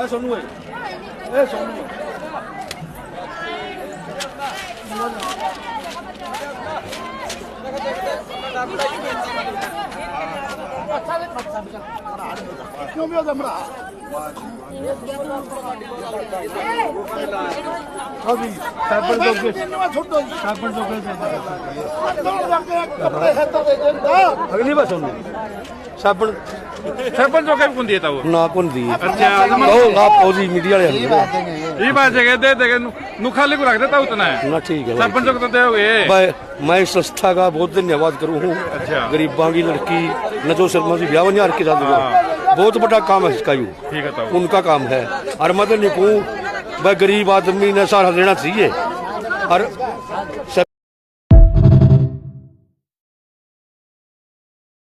सोनू है सोनू क्यों भी होता मरा अभी साबण जोगे साबण जोगे अगली बार सुन साबण ਸਰਪੰਚ ਜੋ ਕਹੇ ਕੁੰਦੀ ਤਾ ਉਹ ना कौन दी अच्छा ओ ना पौजी मीडिया वाले ये बात है दे दे नु खाली को रख देता उतना है ना ठीक है सरपंच को तो दोगे मैं इस संस्था का बहुत धन्यवाद करूँ हूँ। अच्छा गरीबां की लड़की नजो शर्मा जी ब्याह नहीं के साथ बहुत बड़ा काम है इसका यू ठीक है तो उनका काम है और मैं तो नहीं कहूँ भाई गरीब आदमी ने सहारा देना चाहिए और